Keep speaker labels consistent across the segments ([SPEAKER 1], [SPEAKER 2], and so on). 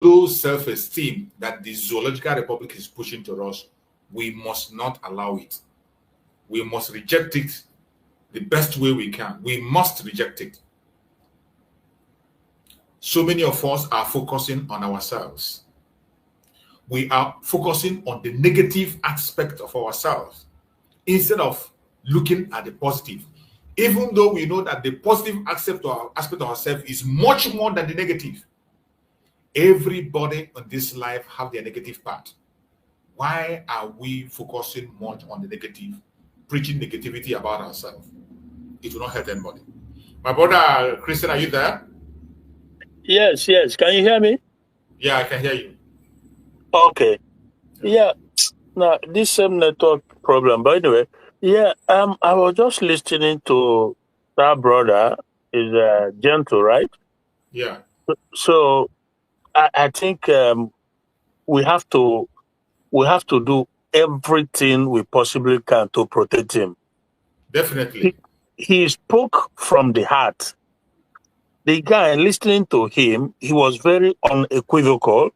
[SPEAKER 1] low self-esteem that the Zoological Republic is pushing to us, we must not allow it. We must reject it the best way we can. We must reject it. So many of us are focusing on ourselves. We are focusing on the negative aspect of ourselves instead of looking at the positive. Even though we know that the positive aspect of ourselves is much more than the negative. Everybody on this life have their negative part. Why are we focusing much on the negative, preaching negativity about ourselves? It will not help anybody. My brother Christian, are you there?
[SPEAKER 2] Yes. Can you hear me?
[SPEAKER 1] Yeah, I can hear you.
[SPEAKER 2] Okay. Yeah. Now this same network problem. By the way, yeah. I was just listening to that brother. Is gentle, right?
[SPEAKER 1] Yeah.
[SPEAKER 2] So I think we have to do everything we possibly can to protect him.
[SPEAKER 1] Definitely.
[SPEAKER 2] He spoke from the heart. The guy, listening to him, he was very unequivocal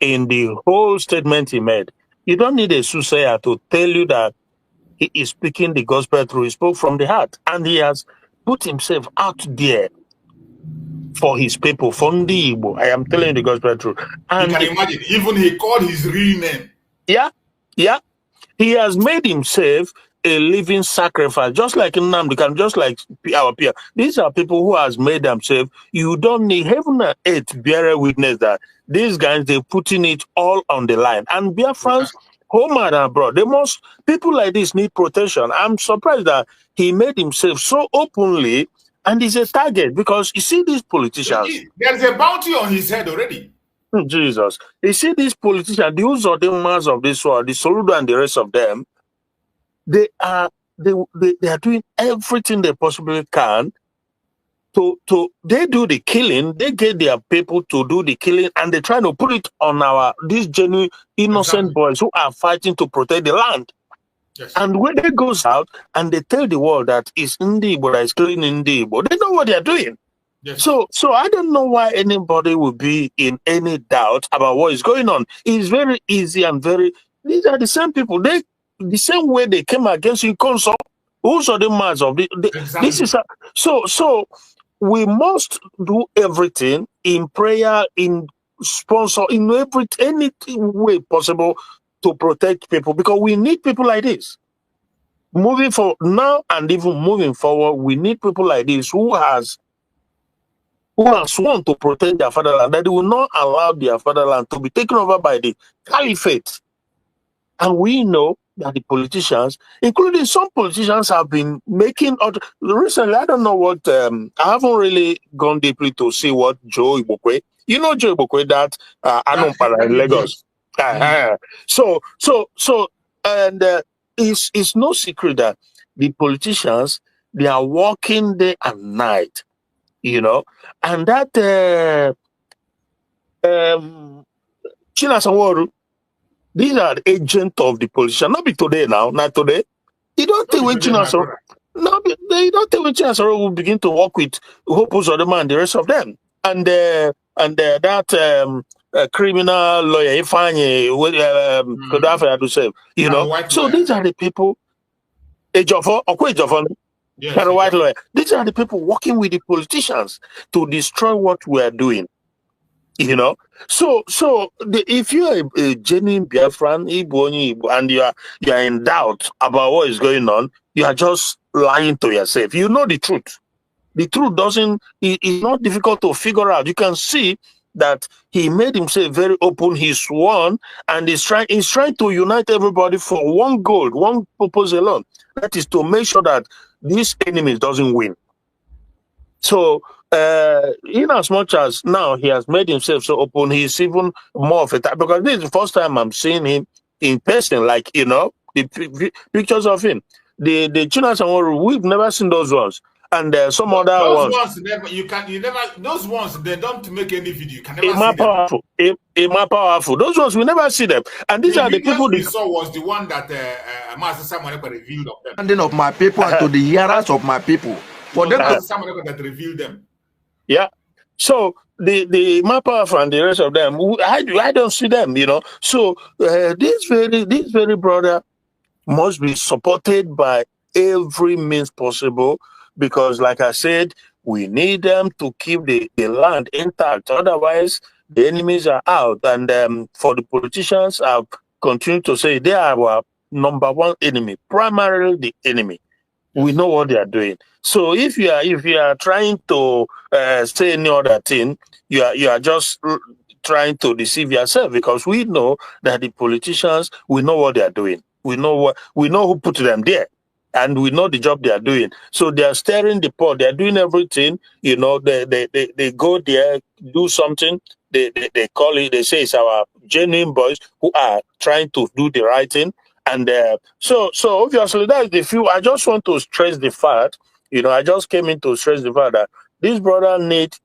[SPEAKER 2] in the whole statement he made. You don't need a soothsayer to tell you that he is speaking the gospel through. He spoke from the heart, and he has put himself out there for his people, for Ndi Igbo. I am telling you the gospel truth. And
[SPEAKER 1] you can imagine, even he called his real name.
[SPEAKER 2] Yeah. He has made himself a living sacrifice, just like Nnamdi, just like our peer. These are people who has made themselves. You don't need heaven and earth bear witness that these guys, they're putting it all on the line. And Biafrans, home and abroad, people like this need protection. I'm surprised that he made himself so openly, and he's a target because you see these politicians.
[SPEAKER 1] There's a bounty on his head already.
[SPEAKER 2] Jesus. You see these politicians, the Uzodimmas of this world, the Soludo and the rest of them, they are doing everything they possibly can to they do the killing, they get their people to do the killing, and they try to put it on these genuine innocent boys who are fighting to protect the land.
[SPEAKER 1] Yes.
[SPEAKER 2] And when they goes out and they tell the world that it's Ndi Igbo that is killing Ndi Igbo, they know what they're doing.
[SPEAKER 1] Yes.
[SPEAKER 2] So I don't know why anybody would be in any doubt about what is going on. It's very easy and these are the same people. The same way they came against you, Consul. Who's are the mass of
[SPEAKER 1] exactly.
[SPEAKER 2] This is so we must do everything in prayer, in sponsor, in any way possible to protect people, because we need people like this. Moving forward now and even moving forward, we need people like this who has sworn to protect their fatherland, that they will not allow their fatherland to be taken over by the caliphate. And we know that the politicians, including some politicians, have been making recently. I don't know what. I haven't really gone deeply to see what Joe Ibokwe. You know Joe Ibokwe, that Anompara in Lagos. So and it's no secret that the politicians, they are working day and night. And that Chinasawaru, these are the agents of the politician. Not be today now, not today. You don't think when Chinasawaru, they don't think when Chinasawaru will begin to work with Hopus Odema and the rest of them. And that criminal lawyer, Ifanye, Kodafa to say, So these are the people.
[SPEAKER 1] Yes,
[SPEAKER 2] White lawyer. These are the people working with the politicians to destroy what we are doing. So if you are a genuine Biafran, Igbo, and you are in doubt about what is going on, you are just lying to yourself. You know the truth. The truth is not difficult to figure out. You can see that he made himself very open. He's sworn, and he's trying to unite everybody for one goal, one purpose alone. That is to make sure that this enemy doesn't win. So, in as much as now he has made himself so open, he's even more of a type, because this is the first time I'm seeing him in person, like, the pictures of him. The Chinas and we've never seen those ones. And some other
[SPEAKER 1] those
[SPEAKER 2] ones.
[SPEAKER 1] Those ones, they don't make any video. You can never see
[SPEAKER 2] them. Powerful. Those ones, we never see them. And these are the people
[SPEAKER 1] we saw was the one that Master Samuel revealed of them.
[SPEAKER 3] Standing of my people and to the hearers of my people.
[SPEAKER 1] For them, Samuel that revealed them.
[SPEAKER 2] Yeah. So the Biafra and the rest of them, I don't see them, you know. So this very brother must be supported by every means possible, because, like I said, we need them to keep the land intact. Otherwise, the enemies are out. And for the politicians, I've continued to say they are our number one enemy, primarily the enemy. We know what they are doing. So if you are trying to say any other thing, you are just trying to deceive yourself, because we know that the politicians, we know what they are doing. We know who put them there, and we know the job they are doing. So they are stirring the pot. They are doing everything. You know, they go there, do something. They call it. They say it's our genuine boys who are trying to do the right thing. And so obviously that's the few. I just want to stress the fact, you know, I just came in to stress the fact that this brother need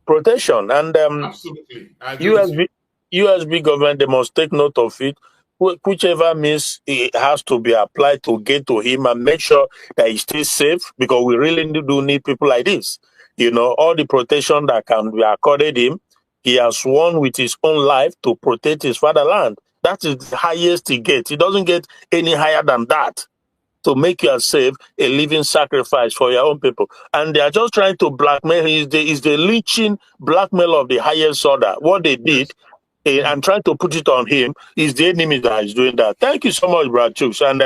[SPEAKER 2] protection, and
[SPEAKER 1] Absolutely, I agree with you.
[SPEAKER 2] USB government, they must take note of it. Whichever means it has to be applied to get to him, and make sure that he stays safe, because we really do need people like this. You know, all the protection that can be accorded him, he has sworn with his own life to protect his fatherland. That is the highest he gets. He doesn't get any higher than that, to make yourself a living sacrifice for your own people. And they are just trying to blackmail him. Is the lynching blackmail of the highest order. What they did, and trying to put it on him, is the enemy that is doing that. Thank you so much, Brad Chooks. And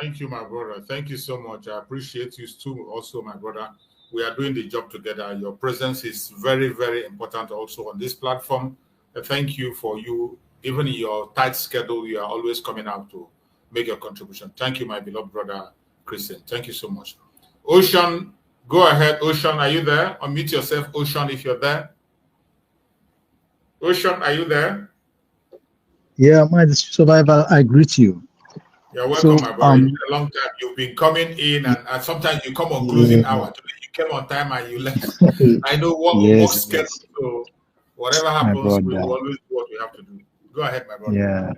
[SPEAKER 1] Thank you, my brother. Thank you so much. I appreciate you too, also, my brother. We are doing the job together. Your presence is very, very important also on this platform. Thank you for you. Even in your tight schedule, you are always coming out to make your contribution. Thank you, my beloved brother, Christian. Thank you so much. Ocean, go ahead. Ocean, are you there? Unmute yourself, Ocean, if you're there. Ocean, are you there?
[SPEAKER 3] Yeah, my survival, I greet you.
[SPEAKER 1] You're welcome, my brother. It's been a long time. You've been coming in, and sometimes you come on closing hour. Today you came on time and you left. I know what work schedule, so whatever happens, we will always do what we have to do. Go ahead, my brother.
[SPEAKER 3] Yeah,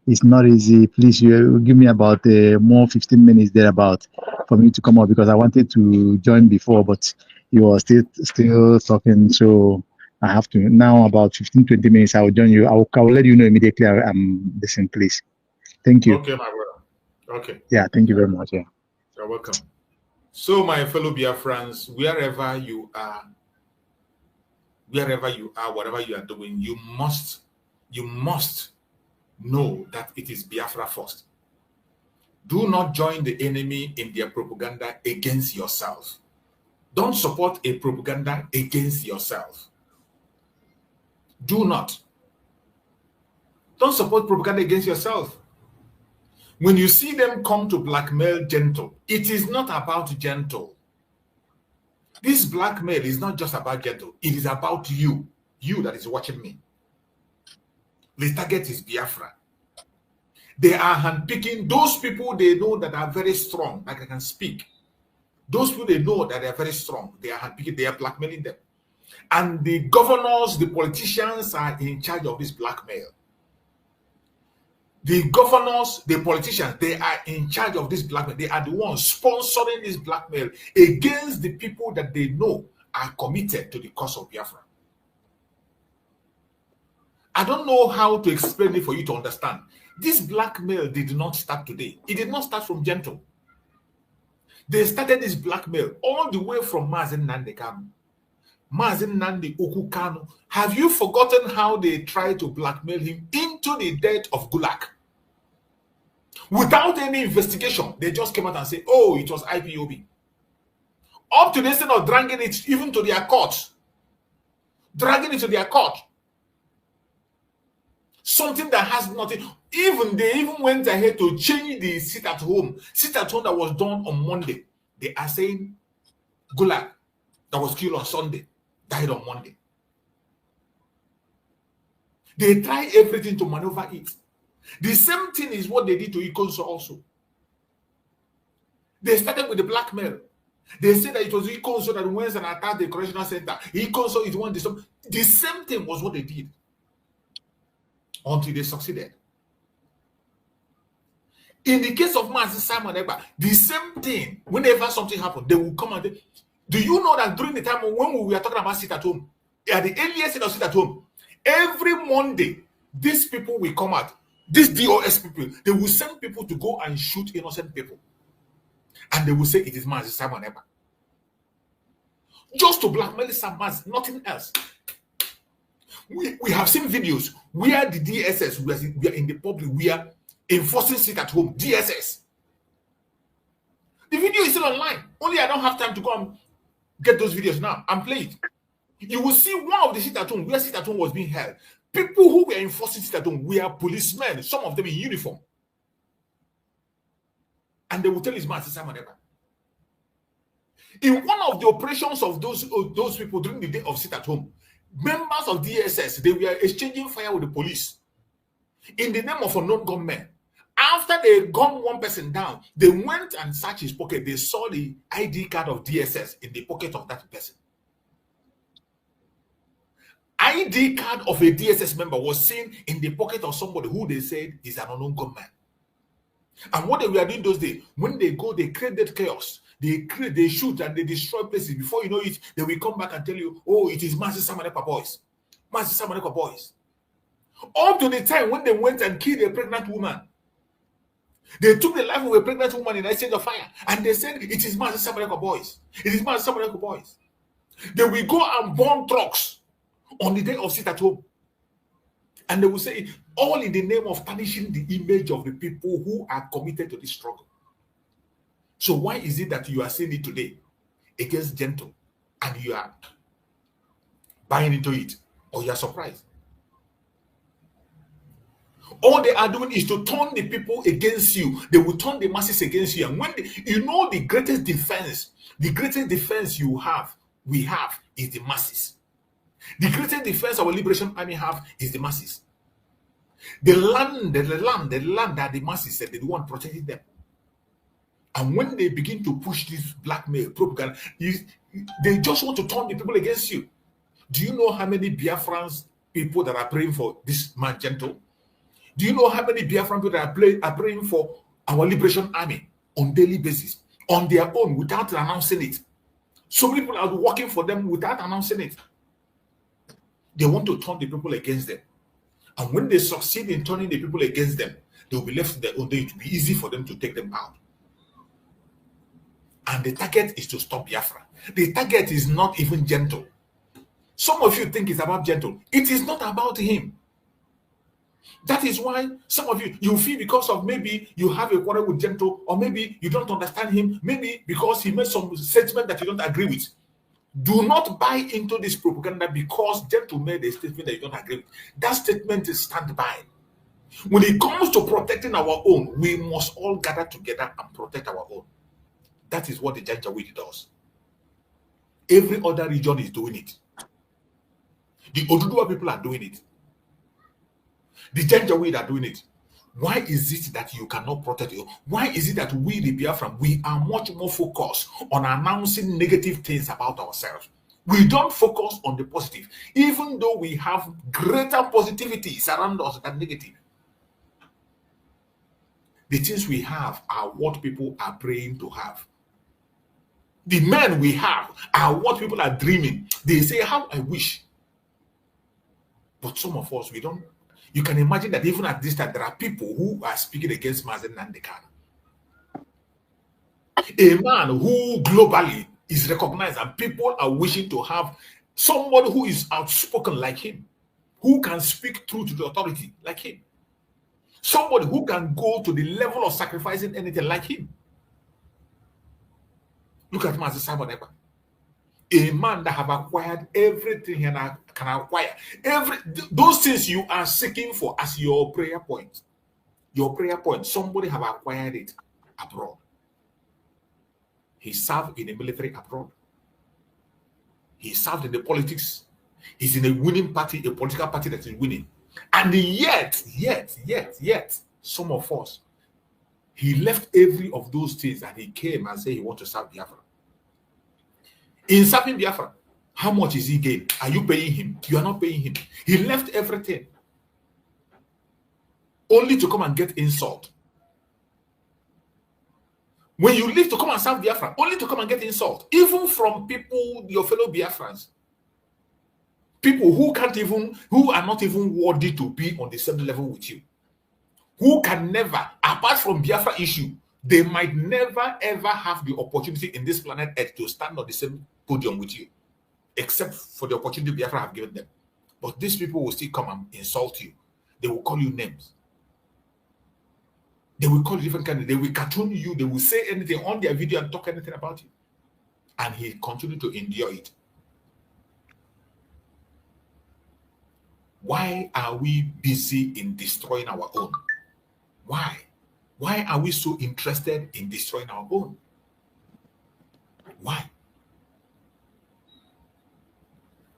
[SPEAKER 3] it's not easy. Please, you give me about more 15 minutes thereabout for me to come up, because I wanted to join before, but you are still talking. So I have to now, about 15-20 minutes. I will join you. I will let you know immediately I'm listening, please. Thank you.
[SPEAKER 1] Okay, my brother. Okay.
[SPEAKER 3] Yeah, thank you very much. Yeah.
[SPEAKER 1] You're welcome. So, my fellow Biafrans, wherever you are, whatever you are doing, you must know that it is Biafra first. Do not join the enemy in their propaganda against yourself. Don't support a propaganda against yourself. Do not. Don't support propaganda against yourself. When you see them come to blackmail Gentle, it is not about Gentle. This blackmail is not just about Gentle. It is about you that is watching me. The target is Biafra. They are handpicking those people they know that are very strong, like I can speak. Those people they know that they are very strong, they are handpicking, they are blackmailing them. And the governors, the politicians are in charge of this blackmail. The governors, the politicians, they are in charge of this blackmail. They are the ones sponsoring this blackmail against the people that they know are committed to the cause of Biafra. I don't know how to explain it for you to understand. This blackmail did not start today. It did not start from Gentle. They started this blackmail all the way from Mazen Nnamdi Kanu. Mazen Nnamdi Kanu. Have you forgotten how they tried to blackmail him into the death of Gulag? Without any investigation, they just came out and said, oh, it was IPOB. Up to the extent of dragging it even to their court. Dragging it to their court. Something that has nothing. They even went ahead to change the sit at home. Sit at home that was done on Monday. They are saying Gulag that was killed on Sunday died on Monday. They try everything to maneuver it. The same thing is what they did to Ikonso also. They started with the blackmail. They said that it was Ikonso that went and attacked the correctional center. Ikonso is one. The same thing was what they did until they succeeded. In the case of Mazi Simon Ekpa, the same thing. Whenever something happens, they will come and do you know that during the time when we were talking about sit at home, at the earliest stage of sit at home, every Monday, these people will come out. These DOS people, they will send people to go and shoot innocent people. And they will say it is Mazi Simon Ekpa. Just to blackmail some Mazi, nothing else. We have seen videos where the DSS, we are in the public, we are enforcing sit at home, DSS. The video is still online. Only I don't have time to go and get those videos now and play it. You will see one of the sit at home where sit at home was being held. People who were enforcing sit at home were policemen, some of them in uniform. And they will tell his man, Simon Ekpa. In one of the operations of those people during the day of sit at home, members of DSS, they were exchanging fire with the police in the name of unknown gunmen. After they gunned one person down, they went and searched his pocket. They saw the ID card of DSS in the pocket of that person. ID card of a DSS member was seen in the pocket of somebody who they said is an unknown gunman. And what they were doing those days, when they go, they create that chaos. They shoot and they destroy places. Before you know it, they will come back and tell you, oh, it is Mazi Simon Ekpa boys. Mazi Simon Ekpa boys. Up to the time when they went and killed a pregnant woman. They took the life of a pregnant woman in exchange of fire. And they said, it is Mazi Simon Ekpa boys. It is Mazi Simon Ekpa boys. They will go and burn trucks on the day of sit at home. And they will say, all in the name of tarnishing the image of the people who are committed to this struggle. So why is it that you are seeing it today against Gentle and you are buying into it, or you are surprised? All they are doing is to turn the people against you. They will turn the masses against you. And when the greatest defense we have is the masses. The greatest defense our liberation army have is the masses. The land that the masses said they want protecting them. And when they begin to push this blackmail propaganda, they just want to turn the people against you. Do you know how many Biafrans people that are praying for this man Gentle? Do you know how many Biafran people that are praying for our liberation army on daily basis, on their own, without announcing it? So many people are working for them without announcing it. They want to turn the people against them. And when they succeed in turning the people against them, they will be left to their own day. It will be easy for them to take them out. And the target is to stop Biafra. The target is not even Gentle. Some of you think it's about Gentle. It is not about him. That is why some of you feel because of maybe you have a quarrel with Gentle, or maybe you don't understand him, maybe because he made some statement that you don't agree with. Do not buy into this propaganda because Gentle made a statement that you don't agree with. That statement is stand by. When it comes to protecting our own, we must all gather together and protect our own. That is what the Janjaweed does. Every other region is doing it. The Oduduwa people are doing it. The Janjaweed are doing it. Why is it that you cannot protect you? Why is it that we, the Biafran, we are much more focused on announcing negative things about ourselves? We don't focus on the positive, even though we have greater positivity around us than negative. The things we have are what people are praying to have. The men we have are what people are dreaming. They say, how I wish. But some of us, we don't. You can imagine that even at this time, there are people who are speaking against Mazen Nandekana. A man who globally is recognized and people are wishing to have somebody who is outspoken like him, who can speak truth to the authority like him. Somebody who can go to the level of sacrificing anything like him. Look at Mazi Simon Ekpa. A man that have acquired everything he can acquire. Those things you are seeking for as your prayer point. Your prayer point. Somebody have acquired it abroad. He served in the military abroad. He served in the politics. He's in a winning party, a political party that is winning. And yet, some of us, he left every of those things and he came and said he wants to serve Biafra. In serving Biafra, how much is he gain? Are you paying him? You are not paying him. He left everything only to come and get insult. When you leave to come and serve Biafra, only to come and get insult, even from people, your fellow Biafrans, people who are not even worthy to be on the same level with you, who can never, apart from Biafra issue, they might never ever have the opportunity in this planet Earth to stand on the same podium with you, except for the opportunity Biafra have given them. But these people will still come and insult you. They will call you names. They will call you different kinds. They will cartoon you. They will say anything on their video and talk anything about you. And he continued to endure it. Why are we busy in destroying our own? Why? Why are we so interested in destroying our own? Why?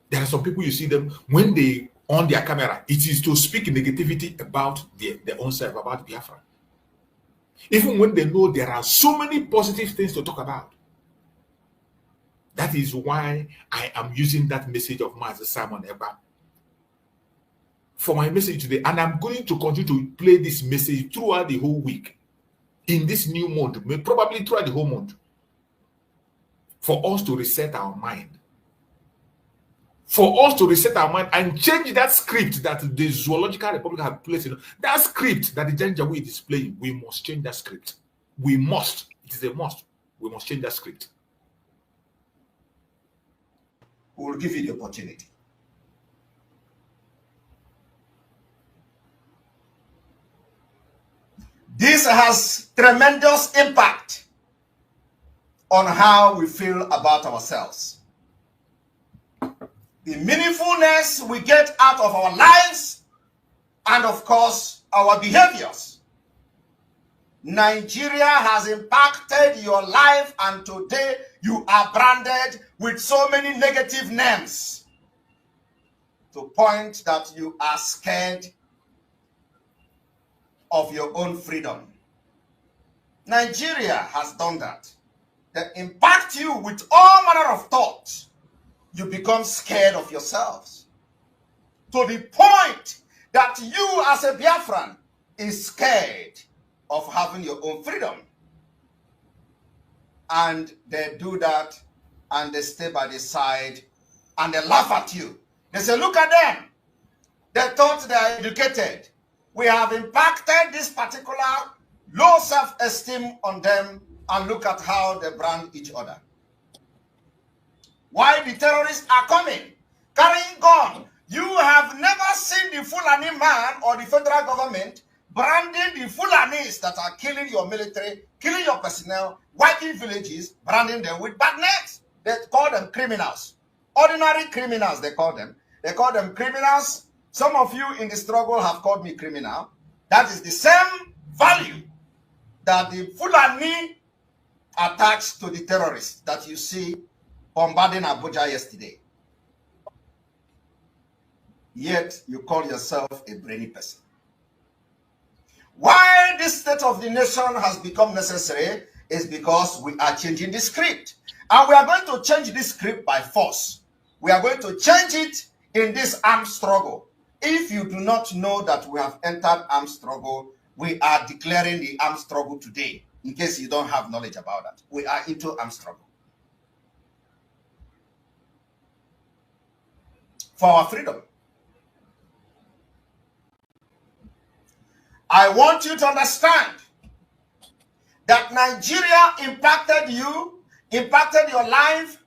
[SPEAKER 1] There are some people, you see them, when they on their camera, it is to speak negativity about their own self, about Biafra. Even when they know there are so many positive things to talk about. That is why I am using that message of Master Simon Eba for my message today. And I'm going to continue to play this message throughout the whole week. In this new month, probably throughout the whole month. For us to reset our mind. For us to reset our mind and change that script that the Zoological Republic have placed in. That script that the Janjaweed is playing, we must change that script. We must. It is a must. We must change that script.
[SPEAKER 4] We will give you the opportunity. This has tremendous impact on how we feel about ourselves. The meaningfulness we get out of our lives, and of course, our behaviors. Nigeria has impacted your life, and today you are branded with so many negative names to the point that you are scared of your own freedom. Nigeria has done that. They impact you with all manner of thoughts. You become scared of yourselves to the point that you as a Biafran is scared of having your own freedom. And they do that and they stay by the side and they laugh at you. They say, look at them. They thought they are educated. We have impacted this particular low self-esteem on them, and look at how they brand each other. Why the terrorists are coming, carrying gun. You have never seen the Fulani man or the federal government branding the Fulanis that are killing your military, killing your personnel, wiping villages, branding them with bad names. They call them criminals. Ordinary criminals, they call them. They call them criminals. Some of you in the struggle have called me criminal. That is the same value that the Fulani attached to the terrorists that you see bombarding Abuja yesterday. Yet you call yourself a brainy person. Why this state of the nation has become necessary is because we are changing the script. And we are going to change this script by force. We are going to change it in this armed struggle. If you do not know that we have entered armed struggle, we are declaring the armed struggle today, in case you don't have knowledge about that. We are into armed struggle. For our freedom. I want you to understand that Nigeria impacted you, impacted your life,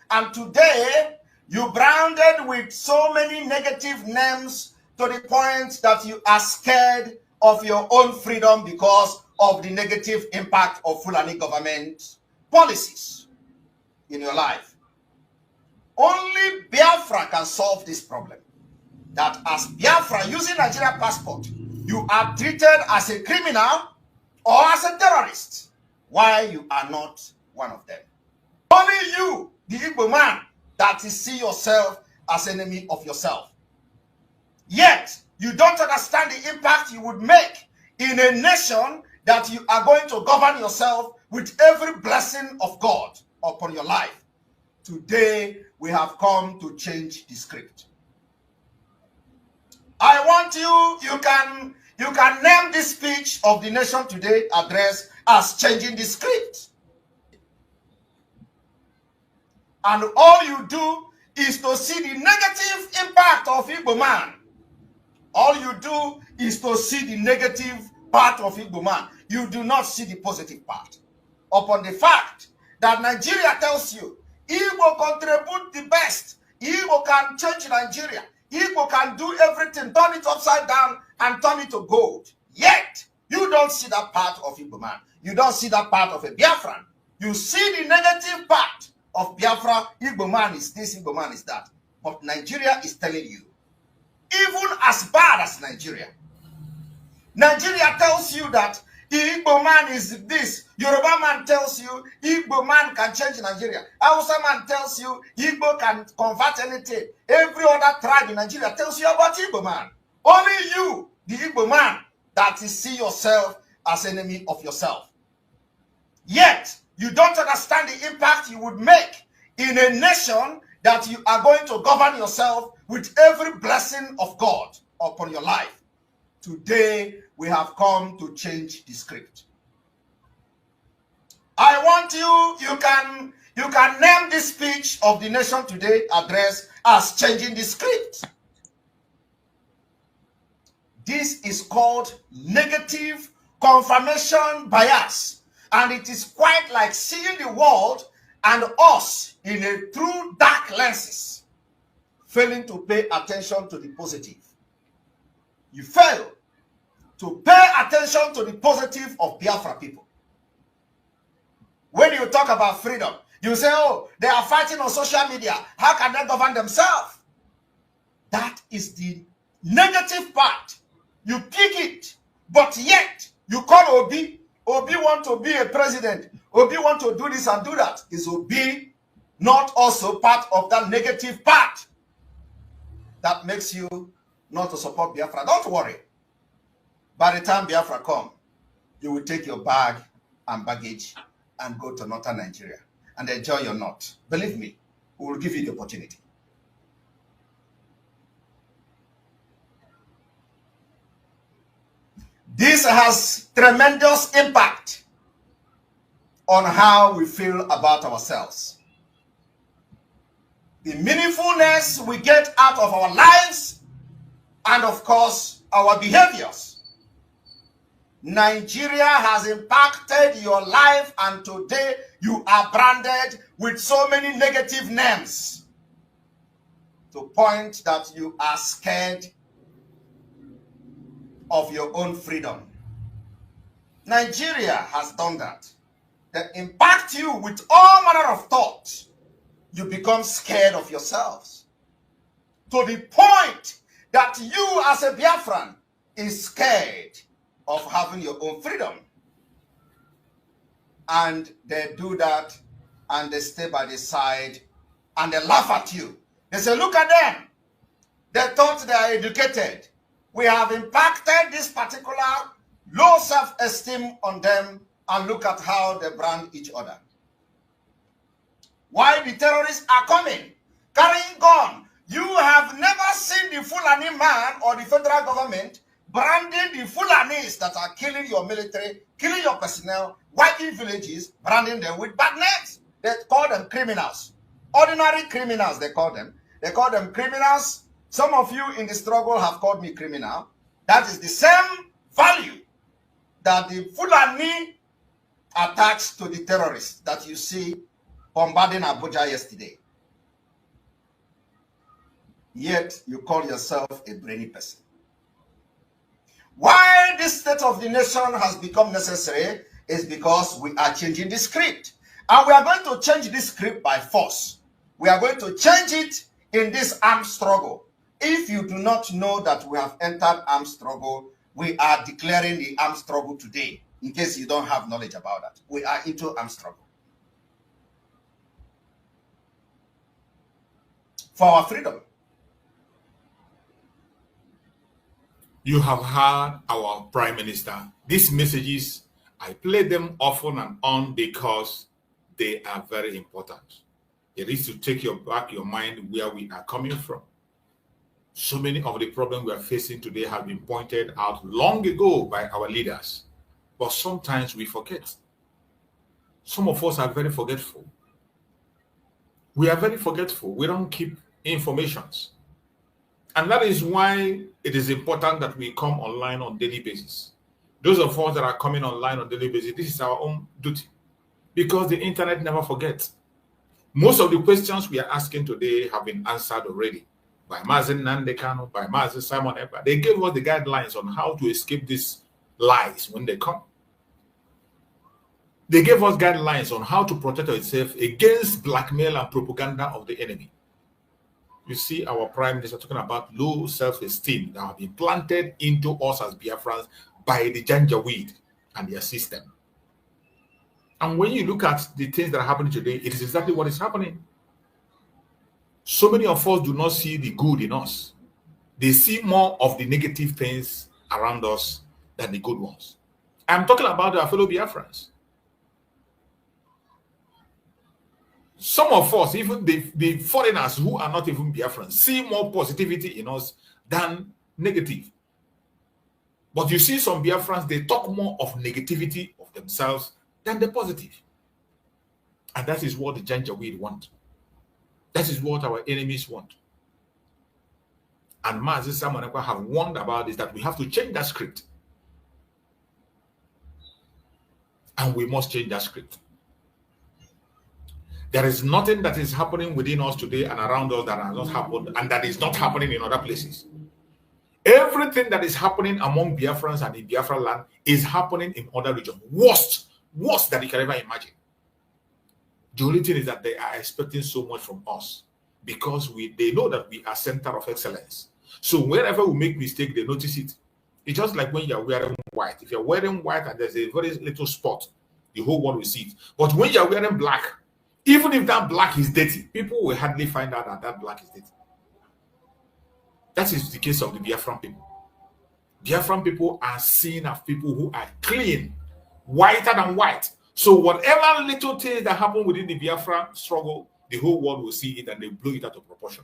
[SPEAKER 4] and today you branded with so many negative names to the point that you are scared of your own freedom because of the negative impact of Fulani government policies in your life. Only Biafra can solve this problem. That as Biafra using Nigerian passport, you are treated as a criminal or as a terrorist. Why you are not one of them? Only you, the Igbo man, that is see yourself as enemy of yourself. Yet, you don't understand the impact you would make in a nation that you are going to govern yourself with every blessing of God upon your life. Today, we have come to change the script. I want you can You can name this speech of the Nation Today address as changing the script. And all you do is to see the negative impact of Igbo man. All you do is to see the negative part of Igbo man. You do not see the positive part. Upon the fact that Nigeria tells you, Igbo contribute the best. Igbo can change Nigeria. Igbo can do everything, turn it upside down and turn it to gold. Yet, you don't see that part of Igbo man. You don't see that part of a Biafran. You see the negative part of Biafra. Igbo man is this, Igbo man is that. But Nigeria is telling you, even as bad as Nigeria, Nigeria tells you that Igbo man is this. Yoruba man tells you Igbo man can change Nigeria. Hausa man tells you Igbo can convert anything. Every other tribe in Nigeria tells you about Igbo man. Only you, the Igbo man, that you see yourself as enemy of yourself. Yet, you don't understand the impact you would make in a nation that you are going to govern yourself with every blessing of God upon your life. Today, we have come to change the script. I want you can name this speech of the Nation Today address as changing the script. This is called negative confirmation bias. And it is quite like seeing the world and us in a true dark lenses, failing to pay attention to the positive. You fail to pay attention to the positive of Biafra people. When you talk about freedom, you say, oh, they are fighting on social media. How can they govern themselves? That is the negative part. You pick it, but yet you call Obi. Obi want to be a president. Obi want to do this and do that. Is Obi not also part of that negative part that makes you not to support Biafra? Don't worry. By the time Biafra come, you will take your bag and baggage and go to northern Nigeria and enjoy your north. Believe me, we will give you the opportunity. This has tremendous impact on how we feel about ourselves. The meaningfulness we get out of our lives and, of course, our behaviors. Nigeria has impacted your life, and today you are branded with so many negative names to point that you are scared of your own freedom. Nigeria has done that. They impact you with all manner of thoughts. You become scared of yourselves to the point that you as a Biafran is scared of having your own freedom. And they do that and they stay by the side and they laugh at you. They say, look at them. They thought they are educated. We have impacted this particular low self-esteem on them, and look at how they brand each other. Why the terrorists are coming, carrying gun. You have never seen the Fulani man or the federal government branding the Fulanis that are killing your military, killing your personnel, wiping villages, branding them with bad names. They call them criminals. Ordinary criminals, they call them. They call them criminals. Some of you in the struggle have called me criminal. That is the same value that the Fulani attached to the terrorists that you see bombarding Abuja yesterday. Yet you call yourself a brainy person. Why this state of the nation has become necessary is because we are changing the script. And we are going to change this script by force. We are going to change it in this armed struggle. If you do not know that we have entered armed struggle, we are declaring the armed struggle today, in case you don't have knowledge about that. We are into armed struggle. For our freedom.
[SPEAKER 1] You have heard our Prime Minister. These messages, I play them often and on because they are very important. It is to take back your mind where we are coming from. So many of the problems we are facing today have been pointed out long ago by our leaders. But sometimes we forget. Some of us are very forgetful. We are very forgetful. We don't keep informations. And that is why it is important that we come online on a daily basis. Those of us that are coming online on a daily basis, this is our own duty. Because the internet never forgets. Most of the questions we are asking today have been answered already by Mazen Nandekano, by Mazen Simon Epa. They gave us the guidelines on how to escape these lies when they come. They gave us guidelines on how to protect ourselves against blackmail and propaganda of the enemy. You see our Prime Minister talking about low self-esteem that have been planted into us as Biafrans by the Janjaweed and their system. And when you look at the things that are happening today, it is exactly what is happening. So many of us do not see the good in us. They see more of the negative things around us than the good ones. I'm talking about our fellow Biafrans. Some of us, even the foreigners who are not even Biafrans, see more positivity in us than negative. But you see some Biafrans, they talk more of negativity of themselves than the positive. And that is what the Janjaweed want. That is what our enemies want. And Mazi Samonekwa have warned about this, that we have to change that script. And we must change that script. There is nothing that is happening within us today and around us that has not happened and that is not happening in other places. Everything that is happening among Biafrans and in Biafra land is happening in other regions. Worse than you can ever imagine. The only thing is that they are expecting so much from us because they know that we are center of excellence. So wherever we make mistake, they notice it. It's just like when you're wearing white. If you're wearing white and there's a very little spot, the whole world will see it. But when you're wearing black, even if that black is dirty, people will hardly find out that that black is dirty. That is the case of the Biafran people. Biafran people are seen as people who are clean, whiter than white. So whatever little things that happen within the Biafra struggle, the whole world will see it and they blow it out of proportion.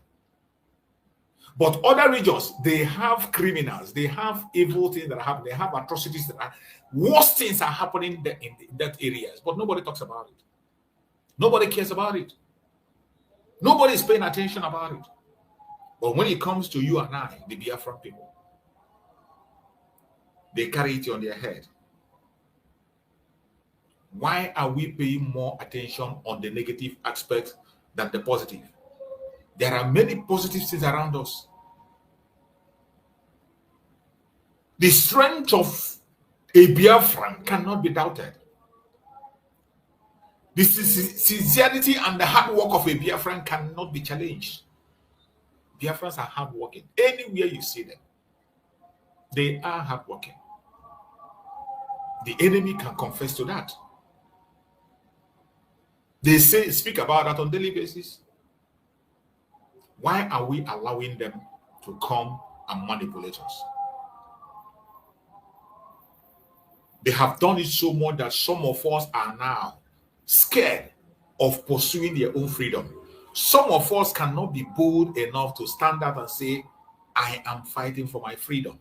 [SPEAKER 1] But other regions, they have criminals, they have evil things that happen, they have atrocities that are worse things are happening in that areas, but nobody talks about it. Nobody cares about it. Nobody is paying attention about it. But when it comes to you and I, the Biafran people, they carry it on their head. Why are we paying more attention on the negative aspects than the positive? There are many positive things around us. The strength of a Biafran cannot be doubted. The sincerity and the hard work of a Biafran cannot be challenged. Biafrans are hardworking. Anywhere you see them, they are hardworking. The enemy can confess to that. They speak about that on a daily basis. Why are we allowing them to come and manipulate us? They have done it so much that some of us are now scared of pursuing their own freedom. Some of us cannot be bold enough to stand up and say, I am fighting for my freedom.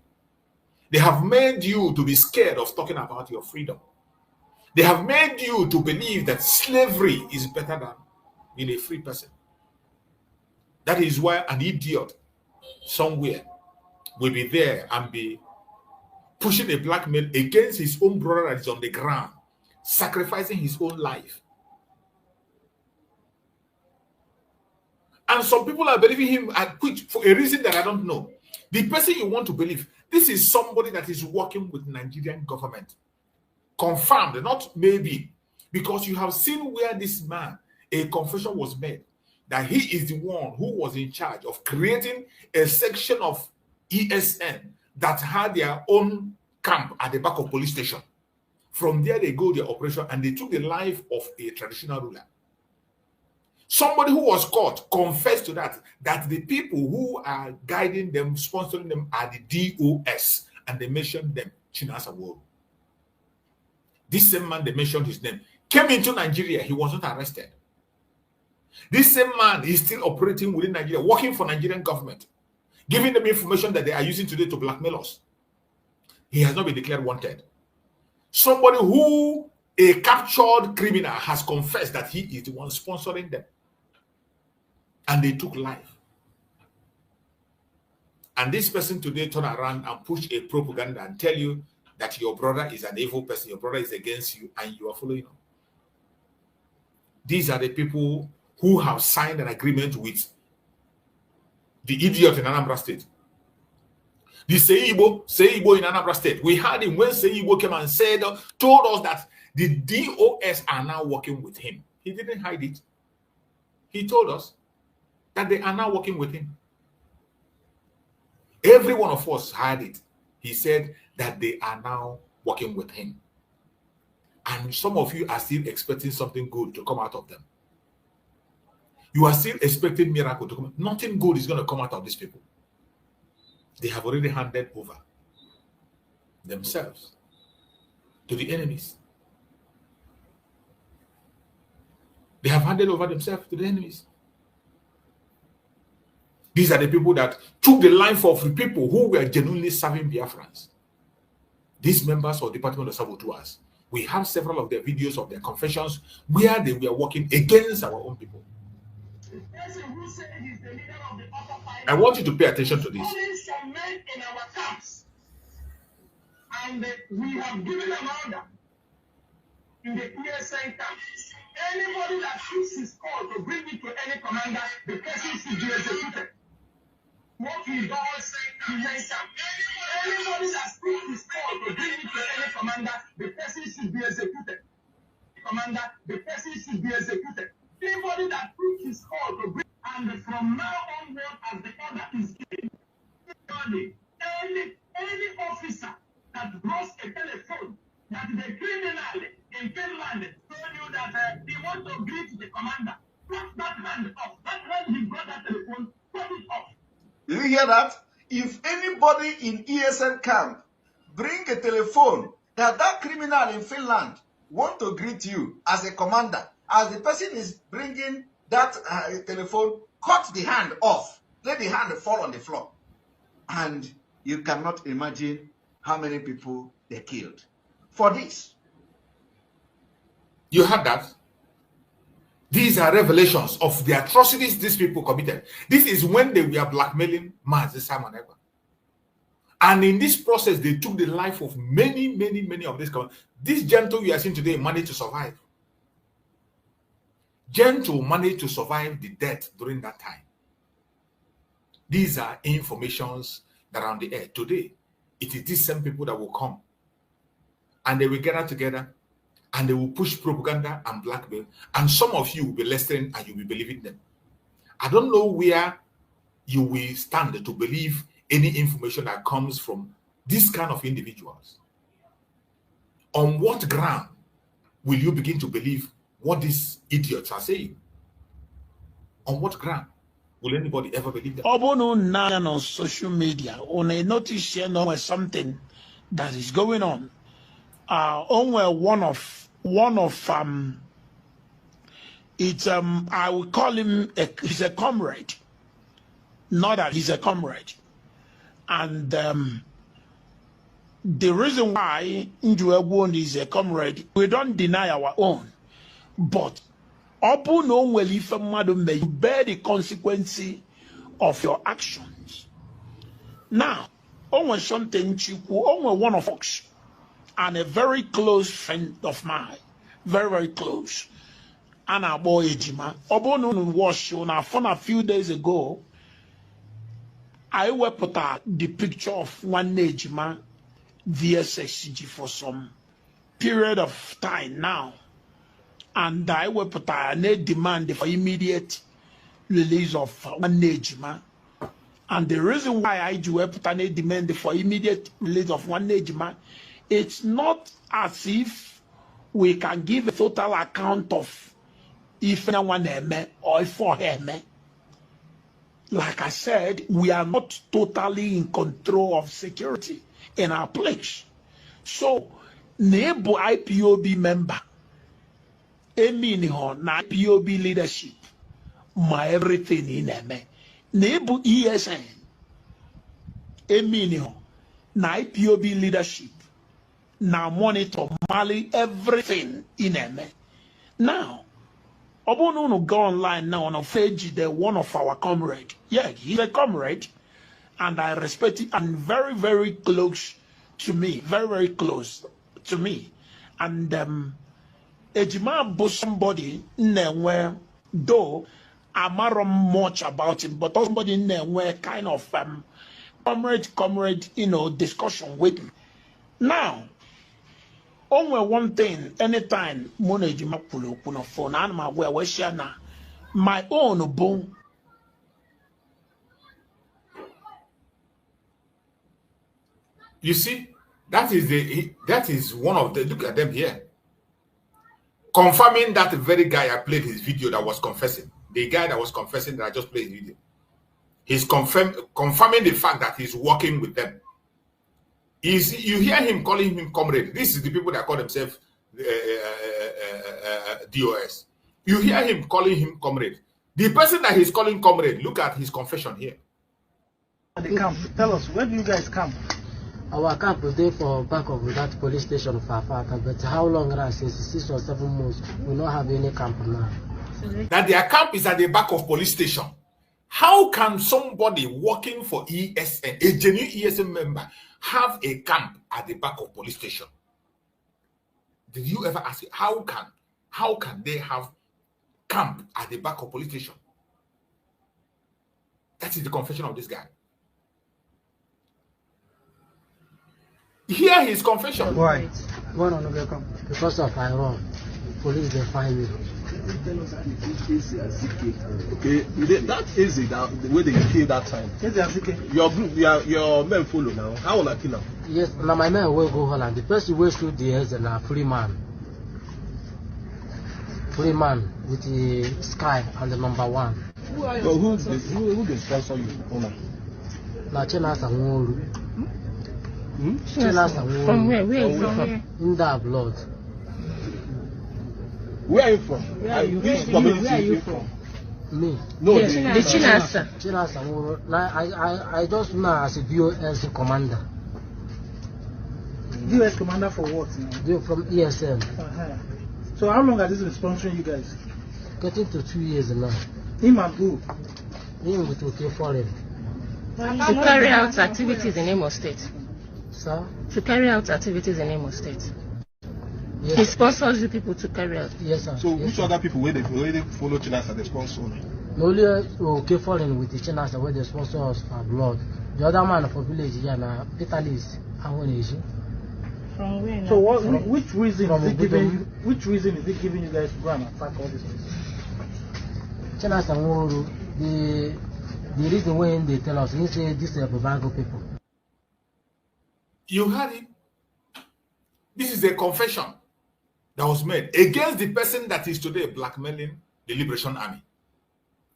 [SPEAKER 1] They have made you to be scared of talking about your freedom. They have made you to believe that slavery is better than being a free person. That is why an idiot somewhere will be there and be pushing a black man against his own brother that is on the ground, sacrificing his own life. And some people are believing him for a reason that I don't know. The person you want to believe, this is somebody that is working with Nigerian government. Confirmed, not maybe. Because you have seen where this man, a confession was made that he is the one who was in charge of creating a section of ESN that had their own camp at the back of police station. From there, they go their operation and they took the life of a traditional ruler. Somebody who was caught confessed to that the people who are guiding them, sponsoring them are the DOS, and they mentioned them, Chinasa World. This same man, they mentioned his name, came into Nigeria. He was not arrested. This same man is still operating within Nigeria, working for Nigerian government. giving them information that they are using today to blackmail us. He has not been declared wanted. Somebody who, a captured criminal, has confessed that he is the one sponsoring them. And they took life. And this person today turn around and push a propaganda and tell you that your brother is an evil person, your brother is against you, and you are following him. These are the people who have signed an agreement with the idiot in Anambra State. The Seibo in Anambra State. We had him when Seibo came and said, told us that the DOS are now working with him. He didn't hide it. He told us that they are now working with him. Every one of us had it. He said that they are now working with him. And some of you are still expecting something good to come out of them. You are still expecting miracle to come. Nothing good is going to come out of these people. They have already handed over themselves to the enemies. They have handed over themselves to the enemies. These are the people that took the life of the people who were genuinely serving Biafrans. These members of the Department of Saboteurs. We have several of their videos of their confessions where they were working against our own people. I want you to pay attention to this.
[SPEAKER 5] Some men in our camps, and we have given them order in the ESN camps. Anybody that shoots his call to bring it to any commander, the person should be executed. What we do in anybody that shoots his call to bring it to any commander, the person should be executed. Commander, the person should be executed. Anybody that shoots his call to bring, and from now onward, as the order is given, any officer that blows a telephone that the criminal in Finland told you that he wants to greet the commander, cut that hand off. That hand he brought that telephone, cut it off.
[SPEAKER 4] Do you hear that? If anybody in ESN camp bring a telephone that criminal in Finland want to greet you as a commander, as the person is bringing that telephone, cut the hand off. Let the hand fall on the floor. And you cannot imagine how many people they killed for this.
[SPEAKER 1] You have that. These are revelations of the atrocities these people committed. This is when they were blackmailing Mazi Simon Ekpa. And in this process, they took the life of many of these. This gentle you are seeing today managed to survive. Gentle managed to survive the death during that time. These are informations that are on the air. Today, it is these same people that will come and they will gather together and they will push propaganda and blackmail. And some of you will be listening and you will be believing them. I don't know where you will stand to believe any information that comes from this kind of individuals. On what ground will you begin to believe what these idiots are saying? On what ground will anybody ever believe them?
[SPEAKER 5] On social media, on a notice here, something that is going on. One of it's I would call him he's a comrade. Not that he's a comrade, and the reason why Njuegbon is a comrade, we don't deny our own, but you bear the consequence of your actions. Now, something one of us, and a very close friend of mine, very close, and our boy Ejima. Was on our phone a few days ago. I will put the picture of one Ejima VSSG for some period of time now, and I will put a demand for immediate release of one Ejima. And the reason why I do put a demand for immediate release of one Ejima, it's not as if we can give a total account of if anyone or for him. Like I said, we are not totally in control of security in our place. So, Nebo IPOB member, na IPOB leadership, my everything in Nebo ESN, eminio na IPOB leadership na monitor Mali everything in Eme. Now, Obono go online now on a page, the one of our comrade. Yeah, he's a comrade, and I respect it, and very, very close to me, very, very close to me. And Ejima was somebody where, though I'm not much about him, but somebody where kind of comrade, you know, discussion with me. Now, only one thing, anytime Ejima pull up on a phone, I'm aware where she na my own bone.
[SPEAKER 1] You see, that is one of the, look at them here. Confirming that very guy I played his video that was confessing. The guy that was confessing that I just played his video. He's confirming the fact that he's working with them. You hear him calling him comrade. This is the people that call themselves DOS. You hear him calling him comrade. The person that he's calling comrade, look at his confession here.
[SPEAKER 6] The camp. Tell us, where do you guys camp?
[SPEAKER 7] Our camp is there for back of that police station for Afaka, but how long now? Since 6 or 7 months, we don't have any camp now.
[SPEAKER 1] That their camp is at the back of police station. How can somebody working for ESN, a genuine ESN member, have a camp at the back of police station? Did you ever ask it? How can they have camp at the back of police station? That is the confession of this guy. Hear his confession.
[SPEAKER 6] Why? Why not get camp?
[SPEAKER 7] Because of Iran. Police, they find me.
[SPEAKER 8] Okay, that is it. The way they kill that time. Your group, your men follow now. How will I kill them?
[SPEAKER 7] Yes, now my men will go Holland. The person will shoot the heads and a free man with the sky and the number 1.
[SPEAKER 8] So who they sponsor you?
[SPEAKER 7] Now China Sanworu.
[SPEAKER 9] From where? Where is from where?
[SPEAKER 7] In that blood.
[SPEAKER 8] Where are you from?
[SPEAKER 9] Where are you from? Where are you from?
[SPEAKER 7] Me.
[SPEAKER 8] No,
[SPEAKER 9] the Chinasa.
[SPEAKER 7] Chinasa. I just know as a DOS commander.
[SPEAKER 6] DOS commander for what now?
[SPEAKER 7] From ESM.
[SPEAKER 6] So how long has this been sponsoring you guys?
[SPEAKER 7] Getting to 2 years now.
[SPEAKER 6] Him and who?
[SPEAKER 7] Him with OK Foreign.
[SPEAKER 9] To carry out activities in Imo State.
[SPEAKER 7] Sir?
[SPEAKER 9] To carry out activities in Imo State.
[SPEAKER 7] Yes.
[SPEAKER 9] He sponsors you people to carry out.
[SPEAKER 7] Yes, sir.
[SPEAKER 8] So
[SPEAKER 7] yes,
[SPEAKER 8] which
[SPEAKER 7] sir.
[SPEAKER 8] other people where they follow Chinasa they sponsor?
[SPEAKER 7] Only OK Foreign with the Chinasa where they sponsor us for blood. The other man for village here now, Italy's Awonishi.
[SPEAKER 9] From where?
[SPEAKER 6] So which reason is it giving you? Which reason is it giving you guys to go and attack all these places?
[SPEAKER 7] Chinasa Nwuru, the reason when they tell us, he say this is Babango people.
[SPEAKER 1] You heard it. This is a confession that was made against the person that is today blackmailing the Liberation Army.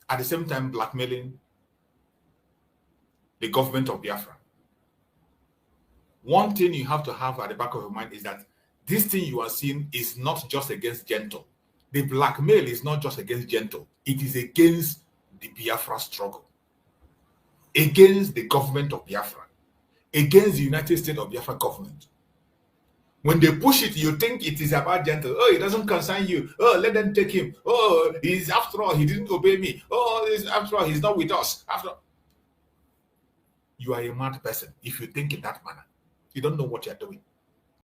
[SPEAKER 1] At the same time, blackmailing the government of Biafra. One thing you have to have at the back of your mind is that this thing you are seeing is not just against Gento. The blackmail is not just against Gento. It is against the Biafra struggle. Against the government of Biafra. Against the United States of Biafra government. When they push it, you think it is about Gento. Oh, it doesn't concern you. Oh, let them take him. Oh, after all, he didn't obey me. Oh, after all, he's not with us. After all. You are a mad person if you think in that manner. You don't know what you're doing.